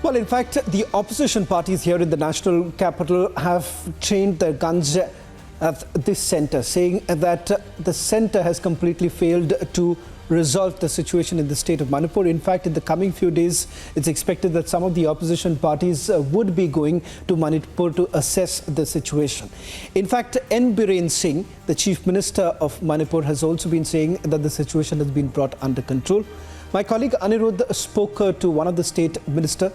Well, in fact, the opposition parties here in the national capital have trained their guns at this centre, saying that the centre has completely failed to resolve the situation in the state of Manipur. In fact, in the coming few days, it's expected that some of the opposition parties would be going to Manipur to assess the situation. In fact, N. Biren Singh, the Chief Minister of Manipur, has also been saying that the situation has been brought under control. My colleague Anirudh spoke to one of the state minister,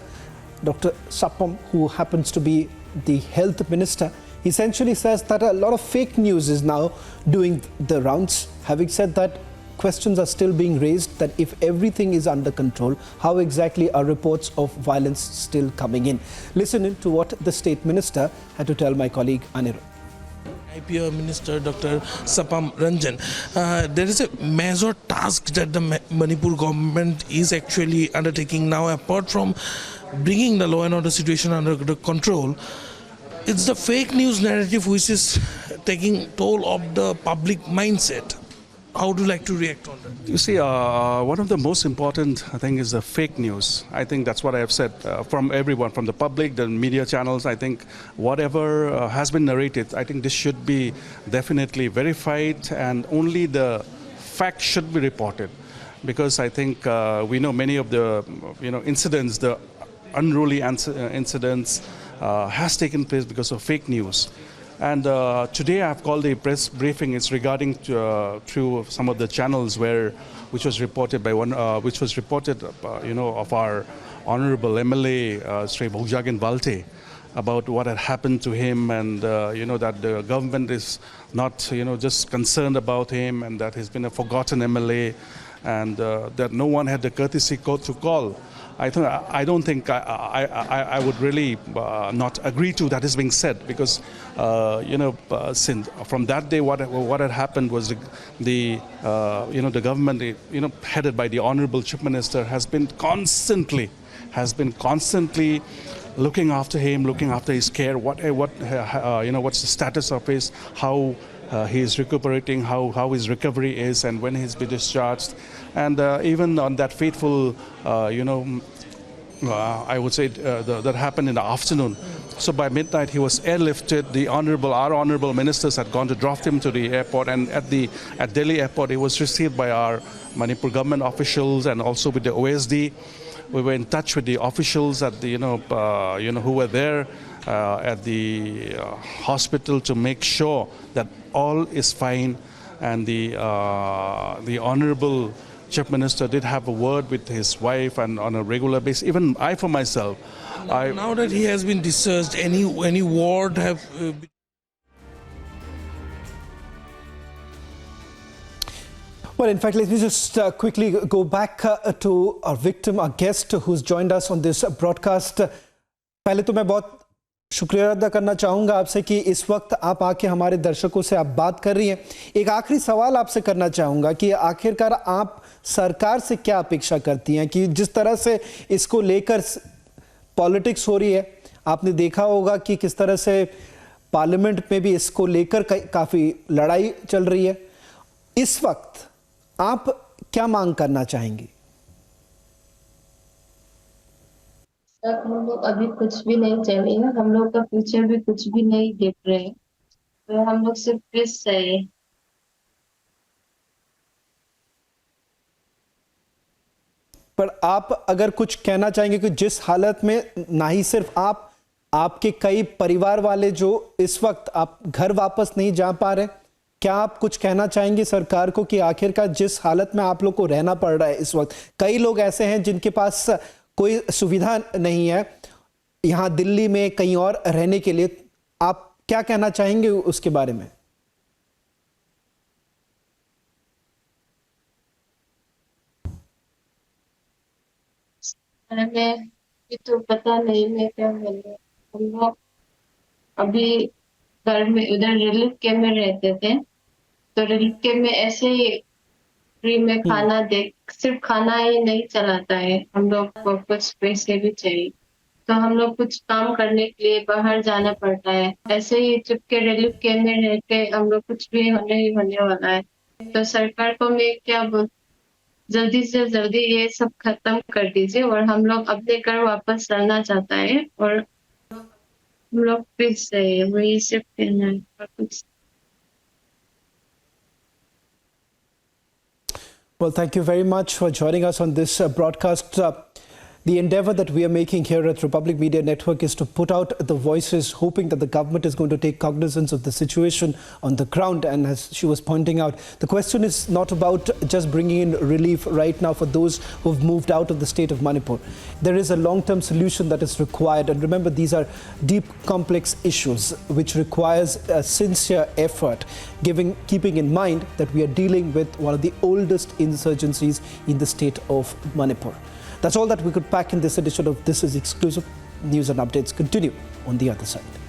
Dr. Sapam, who happens to be the health minister. He essentially says that a lot of fake news is now doing the rounds. Having said that, questions are still being raised that if everything is under control, how exactly are reports of violence still coming in? Listen in to what the state minister had to tell my colleague Anirudh. IPO Minister Dr. Sapam Ranjan, there is a major task that the Manipur government is actually undertaking now. Apart from bringing the law and order situation under control, it's the fake news narrative which is taking toll of the public mindset. How would you like to react on that? You see, one of the most important thing is the fake news. I think that's what I have said from everyone, from the public, the media channels. I think whatever has been narrated, I think this should be definitely verified, and only the facts should be reported. Because I think we know many of the incidents, the unruly incidents has taken place because of fake news. And today I've called a press briefing. It's regarding through some of the channels which was reported by of our honorable MLA Sri Bhogjagen Valte, about what had happened to him, and that the government is not just concerned about him, and that he's been a forgotten MLA, and that no one had the courtesy to call. I don't think I would really not agree to that is being said, because since from that day what had happened was the government headed by the Honorable Chief Minister has been constantly looking after him, looking after his care, what's the status of his, how he is recuperating, how his recovery is, and when he's been discharged. And even on that fateful, I would say that happened in the afternoon. So by midnight, he was airlifted. Our honorable ministers had gone to drop him to the airport, and at Delhi airport, he was received by our Manipur government officials and also with the OSD. We were in touch with the officials at the who were there at the hospital to make sure that all is fine, and the honorable Chief Minister did have a word with his wife, and on a regular basis. Even I, for myself, now that he has been discharged, any word have Well, in fact, let me just quickly go back to our victim, our guest who's joined us on this broadcast. पहले तो मैं बहुत शुक्रिया अदा करना चाहूँगा आपसे कि इस वक्त आप आके हमारे दर्शकों से आप बात कर रही हैं। एक आखिरी सवाल आपसे करना चाहूँगा कि आखिरकार आप सरकार से क्या अपेक्षा करती हैं कि जिस तरह से इसको लेकर पॉलिटिक्स हो रही है, आपने देखा होगा कि किस तरह से पार्लियामेंट में भी इसको लेकर काफ़ी लड़ाई चल रही है। इस वक्त आप क्या मांग करना चाहेंगी? हम लोग अभी कुछ भी नहीं चाहिए, हम लोग का फ्यूचर भी कुछ भी नहीं देख रहे हैं, तो हम लोग सिर्फ पीस चाहिए। पर आप अगर कुछ कहना चाहेंगे कि जिस हालत में ना ही सिर्फ आप, आपके कई परिवार वाले जो इस वक्त आप घर वापस नहीं जा पा रहे, क्या आप कुछ कहना चाहेंगे सरकार को कि आखिरकार जिस हालत में आप लोग को रहना पड़ रहा है इस वक्त, कई लोग ऐसे हैं जिनके पास कोई सुविधा नहीं है यहाँ दिल्ली में कहीं और रहने के लिए, आप क्या कहना चाहेंगे उसके बारे में? हमें ये तो पता नहीं मैं क्या बोलूं। हम लोग अभी घर में उधर रिलीफ कैंप में रहते थे, तो रिलीफ कैंप में ऐसे ही फ्री में खाना सिर्फ खाना ही नहीं चलाता है, हम लोग को कुछ पैसे भी चाहिए, तो हम लोग कुछ काम करने के लिए बाहर जाना पड़ता है। ऐसे ही चुपके रिलीफ कैंप में रहते हम लोग कुछ भी होने वाला है। तो सरकार को मैं क्या जल्दी से जल्दी ये सब खत्म कर दीजिए और हम लोग अपने घर वापस चलना चाहता है और हम लोग फिर से वही सिर्फ कहना है और कुछ। Well, thank you very much for joining us on this broadcast. The endeavor that we are making here at Republic Media Network is to put out the voices, hoping that the government is going to take cognizance of the situation on the ground. And as she was pointing out, the question is not about just bringing in relief right now for those who've moved out of the state of Manipur. There is a long-term solution that is required. And remember, these are deep, complex issues which requires a sincere effort, keeping in mind that we are dealing with one of the oldest insurgencies in the state of Manipur. That's all that we could pack in this edition of This Is Exclusive. News and updates continue on the other side.